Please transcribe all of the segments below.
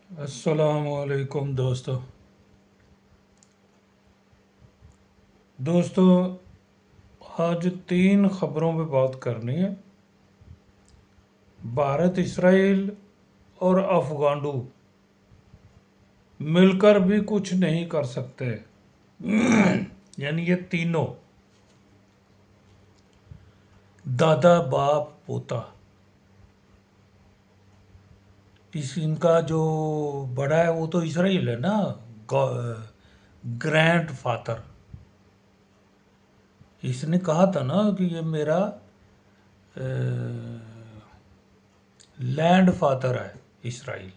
السلام علیکم دوستو آج تین خبروں پہ بات کرنی ہے۔ بھارت، اسرائیل اور افغانڈو مل کر بھی کچھ نہیں کر سکتے۔ یعنی یہ تینوں دادا باپ پوتا، ان کا جو بڑا ہے وہ تو اسرائیل ہے نا، گرینڈ فادر۔ اس نے کہا تھا نا کہ یہ میرا لینڈ فادر ہے اسرائیل،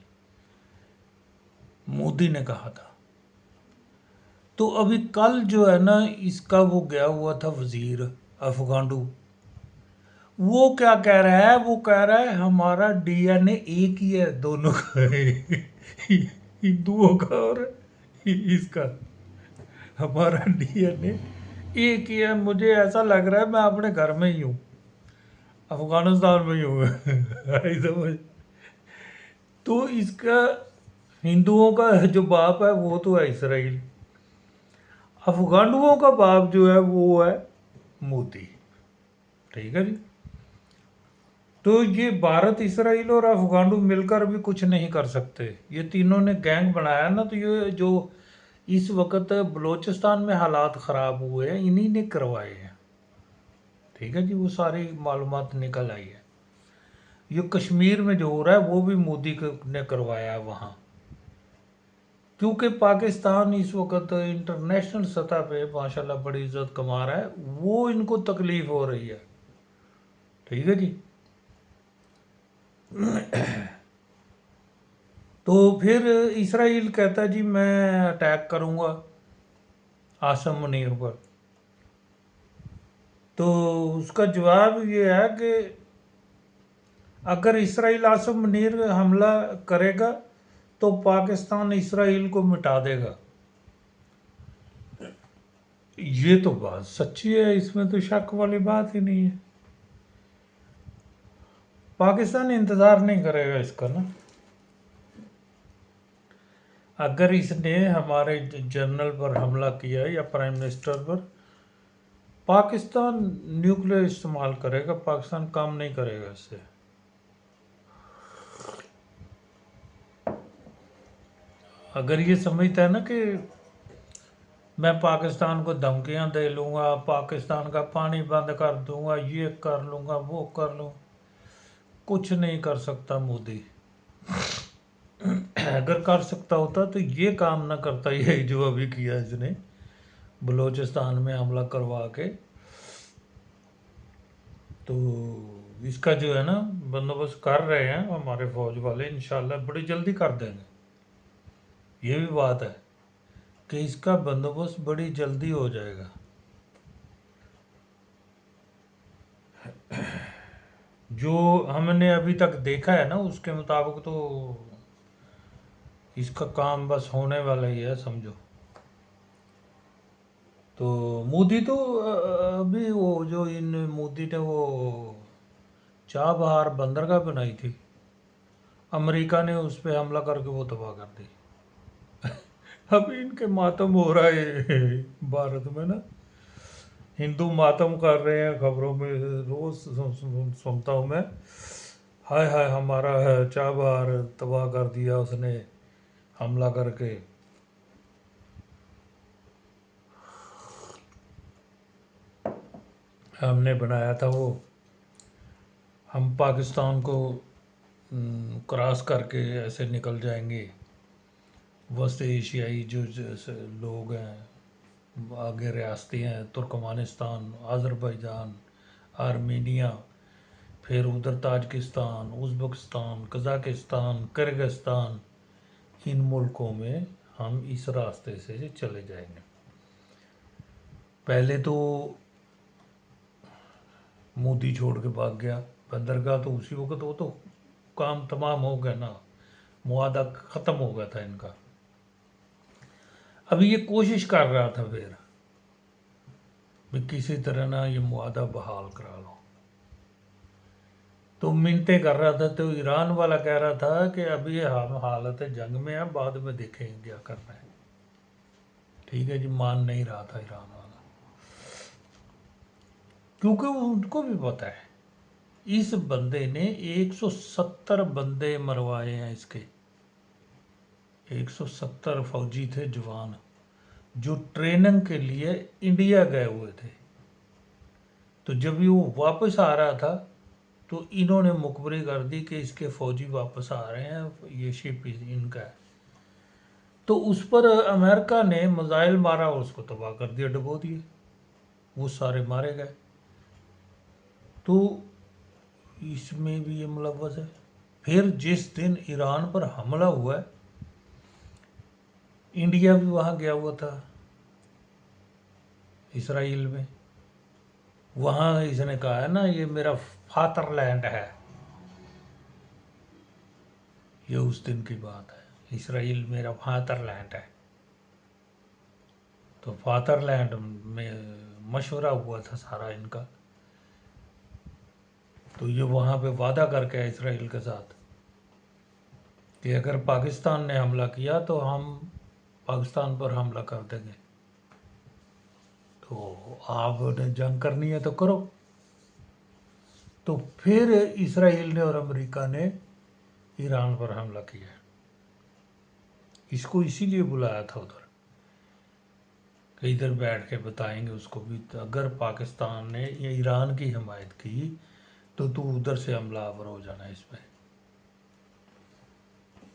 مودی نے کہا تھا۔ تو ابھی کل جو ہے نا اس کا وہ گیا ہوا تھا وزیر افغانڈو، وہ کیا کہہ رہا ہے؟ وہ کہہ رہا ہے ہمارا ڈی این اے ایک ہی ہے دونوں کا، ہندوؤں کا اور اس کا، ہمارا ڈی این اے ایک ہی ہے۔ مجھے ایسا لگ رہا ہے میں اپنے گھر میں ہی ہوں، افغانستان میں ہی ہوں۔ تو اس کا ہندوؤں کا جو باپ ہے وہ تو ہے اسرائیل، افغانوں کا باپ جو ہے وہ ہے مودی۔ ٹھیک ہے جی۔ تو یہ بھارت، اسرائیل اور افغانو مل کر بھی کچھ نہیں کر سکتے۔ یہ تینوں نے گینگ بنایا نا، تو یہ جو اس وقت بلوچستان میں حالات خراب ہوئے ہیں انہی نے کروائے ہیں۔ ٹھیک ہے جی، وہ ساری معلومات نکل آئی ہے۔ یہ کشمیر میں جو ہو رہا ہے وہ بھی مودی نے کروایا ہے وہاں، کیونکہ پاکستان اس وقت انٹرنیشنل سطح پہ ماشاءاللہ بڑی عزت کما رہا ہے، وہ ان کو تکلیف ہو رہی ہے۔ ٹھیک ہے جی۔ تو پھر اسرائیل کہتا ہے جی میں اٹیک کروں گا عاصم منیر پر۔ تو اس کا جواب یہ ہے کہ اگر اسرائیل عاصم منیر حملہ کرے گا تو پاکستان اسرائیل کو مٹا دے گا۔ یہ تو بات سچی ہے، اس میں تو شک والی بات ہی نہیں ہے۔ پاکستان انتظار نہیں کرے گا اس کا نا۔ اگر اس نے ہمارے جنرل پر حملہ کیا یا پرائم منسٹر پر، پاکستان نیوکلیر استعمال کرے گا، پاکستان کام نہیں کرے گا اس سے۔ اگر یہ سمجھتا ہے نا کہ میں پاکستان کو دھمکیاں دے لوں گا، پاکستان کا پانی بند کر دوں گا، یہ کر لوں گا، وہ کر لوں، کچھ نہیں کر سکتا مودی۔ اگر کر سکتا ہوتا تو یہ کام نہ کرتا، یہ جو ابھی کیا اس نے بلوچستان میں حملہ کروا کے۔ تو اس کا جو ہے نا بندوبست کر رہے ہیں ہمارے فوج والے، انشاءاللہ بڑی جلدی کر دیں گے۔ یہ بھی بات ہے کہ اس کا بندوبست بڑی جلدی ہو جائے گا۔ جو ہم نے ابھی تک دیکھا ہے نا اس کے مطابق تو اس کا کام بس ہونے والا ہی ہے سمجھو۔ تو مودی تو ابھی وہ جو مودی نے وہ چابہار بندرگاہ بنائی تھی، امریکہ نے اس پہ حملہ کر کے وہ تباہ کر دی۔ ابھی ان کے ماتم ہو رہا ہے بھارت میں نا، ہندو ماتم کر رہے ہیں، خبروں میں روز سنتا ہوں میں، ہائے ہائے ہمارا ہے چابہار تباہ کر دیا اس نے حملہ کر کے۔ ہم نے بنایا تھا وہ، ہم پاکستان کو کراس کر کے ایسے نکل جائیں گے، وسط ایشیائی جو لوگ ہیں، آگے ریاستی ہیں، ترکمانستان، آذربائیجان، آرمینیا، پھر ادھر تاجکستان، ازبکستان، قزاقستان، کرغزستان، ان ملکوں میں ہم اس راستے سے چلے جائیں گے۔ پہلے تو مودی چھوڑ کے بھاگ گیا بندرگاہ، تو اسی وقت وہ تو کام تمام ہو گیا نا، معاہدہ ختم ہو گیا تھا ان کا۔ ابھی یہ کوشش کر رہا تھا پھر بھی کسی طرح نہ یہ معاہدہ بحال کرا لو۔ تو منتیں کر رہا تھا، تو ایران والا کہہ رہا تھا کہ ابھی ہم حالت جنگ میں ہیں، بعد میں دیکھیں گے کیا کرنا ہے. ٹھیک ہے جی، مان نہیں رہا تھا ایران والا، کیونکہ ان کو بھی پتہ ہے اس بندے نے 170 بندے مروائے ہیں اس کے. 170 فوجی تھے جوان، جو ٹریننگ کے لیے انڈیا گئے ہوئے تھے. تو جب وہ واپس آ رہا تھا تو انہوں نے مخبری کر دی کہ اس کے فوجی واپس آ رہے ہیں، یہ شپ ان کا ہے. تو اس پر امریکہ نے میزائل مارا اور اس کو تباہ کر دیا، ڈبو دیے، وہ سارے مارے گئے. تو اس میں بھی یہ ملوث ہے. پھر جس دن ایران پر حملہ ہوا ہے، انڈیا بھی وہاں گیا ہوا تھا، اسرائیل میں. وہاں اس نے کہا ہے نا یہ میرا فادر لینڈ ہے. یہ اس دن کی بات ہے، اسرائیل میرا فادر لینڈ ہے. تو فادر لینڈ میں مشورہ ہوا تھا سارا ان کا. تو یہ وہاں پہ وعدہ کر کے اسرائیل کے ساتھ کہ اگر پاکستان نے حملہ کیا تو ہم پاکستان پر حملہ کر دیں گے. تو آپ نے جنگ کرنی ہے تو کرو. تو پھر اسرائیل نے اور امریکہ نے ایران پر حملہ کیا. اس کو اسی لیے بلایا تھا ادھر کہ ادھر بیٹھ کے بتائیں گے اس کو بھی، اگر پاکستان نے یا ایران کی حمایت کی تو ادھر سے حملہ آور ہو جانا اس پہ.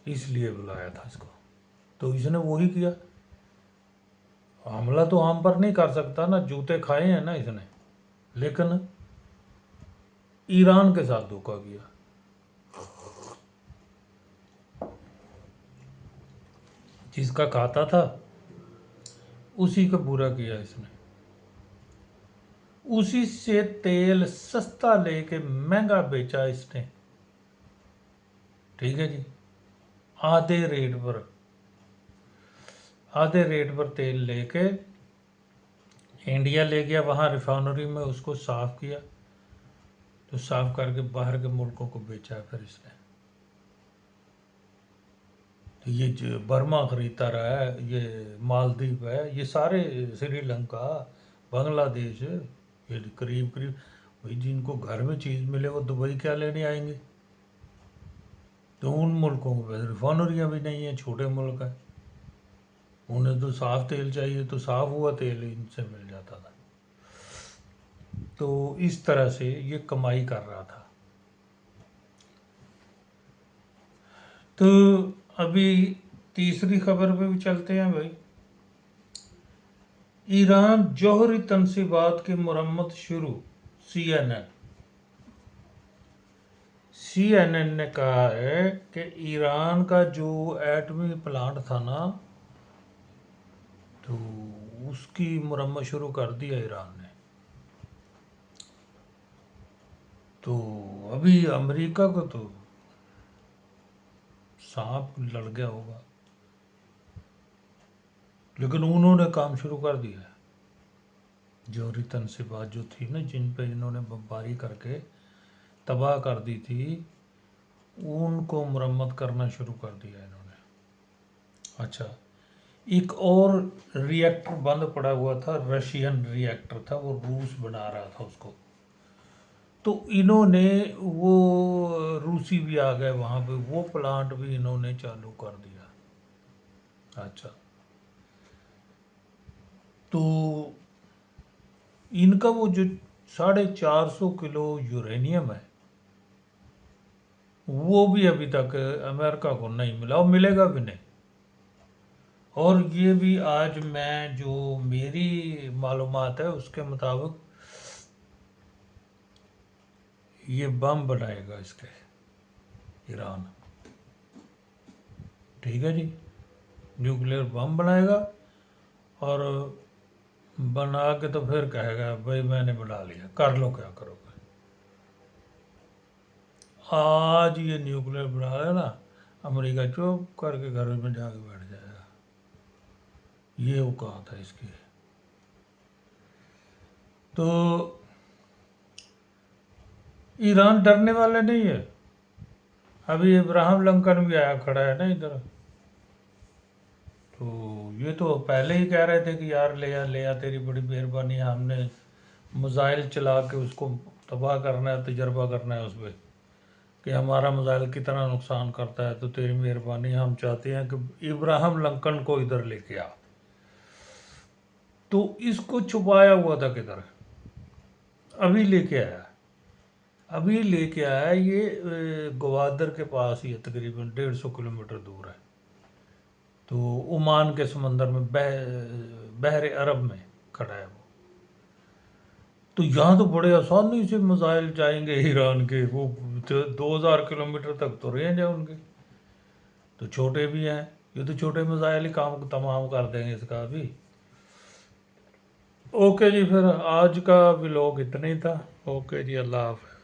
اس لیے بلایا تھا اس کو. تو اس نے وہی کیا. حملہ تو ہم پر نہیں کر سکتا نا، جوتے کھائے ہیں نا اس نے، لیکن ایران کے ساتھ دھوکہ کیا. جس کا کھاتا تھا اسی کا برا کیا اس نے. اسی سے تیل سستا لے کے مہنگا بیچا اس نے. ٹھیک ہے جی، آدھے ریٹ پر تیل لے کے انڈیا لے گیا، وہاں ریفائنری میں اس کو صاف کیا، تو صاف کر کے باہر کے ملکوں کو بیچا پھر اس نے. تو یہ جو برما خریدتا رہا ہے، یہ مالدیپ ہے، یہ سارے سری لنکا، بنگلہ دیش، یہ قریب وہی جن کو گھر میں چیز ملے وہ دبئی کیا لینے آئیں گے. تو ان ملکوں کو ریفائنریاں بھی نہیں ہیں، چھوٹے ملک ہیں، انہیں تو صاف تیل چاہیے، تو صاف ہوا تیل ان سے مل جاتا تھا. تو اس طرح سے یہ کمائی کر رہا تھا. تو ابھی تیسری خبر پہ بھی چلتے ہیں بھائی. ایران جوہری تنصیبات کی مرمت شروع. سی این این نے کہا ہے کہ ایران کا جو ایٹمی پلانٹ تھا نا، تو اس کی مرمت شروع کر دیا ایران نے. تو ابھی امریکہ کو تو سانپ لڑ گیا ہوگا، لیکن انہوں نے کام شروع کر دیا ہے. جوہری تنصیبات جو تھی نا، جن پہ انہوں نے بمباری کر کے تباہ کر دی تھی، ان کو مرمت کرنا شروع کر دیا انہوں نے. اچھا، ایک اور ری ایکٹر بند پڑا ہوا تھا، رشین ری ایکٹر تھا، وہ روس بنا رہا تھا اس کو. تو انہوں نے وہ روسی بھی آ گئے وہاں پہ، وہ پلانٹ بھی انہوں نے چالو کر دیا. اچھا، تو ان کا وہ جو 450 کلو یورینیم ہے، وہ بھی ابھی تک امریکہ کو نہیں ملا، اور ملے گا بھی نہیں. اور یہ بھی آج میں جو میری معلومات ہے اس کے مطابق یہ بم بنائے گا اس کے ایران. ٹھیک ہے جی، نیوکلیر بم بنائے گا، اور بنا کے تو پھر کہے گا بھائی میں نے بنا لیا، کر لو کیا کرو گے. آج یہ نیوکلیر بنا ہے نا، امریکہ چپ کر کے گھر میں جا کے بیٹھ جائے گا. یہ اوقات ہے اس کی. تو ایران ڈرنے والے نہیں ہے. ابھی ابراہم لنکن بھی آیا کھڑا ہے نا ادھر. تو یہ تو پہلے ہی کہہ رہے تھے کہ یار لے آ تیری بڑی مہربانی ہے، ہم نے میزائل چلا کے اس کو تباہ کرنا ہے، تجربہ کرنا ہے اس پہ کہ ہمارا میزائل کتنا نقصان کرتا ہے، تو تیری مہربانی ہم چاہتے ہیں کہ ابراہم لنکن کو ادھر لے کے آ. تو اس کو چھپایا ہوا تھا کدھر، ابھی لے کے آیا. یہ گوادر کے پاس ہی ہے، تقریباً 150 کلومیٹر دور ہے. تو عمان کے سمندر میں بحر عرب میں کھڑا ہے وہ. تو یہاں تو بڑے آسانی سے میزائل جائیں گے ایران کے، وہ 2000 کلومیٹر تک تو رینج ہے ان کے. تو چھوٹے بھی ہیں، یہ تو چھوٹے میزائل ہی کام تمام کر دیں گے اس کا بھی. اوکے جی، پھر آج کا ولاگ اتنا ہی تھا. اوکے جی، اللہ حافظ.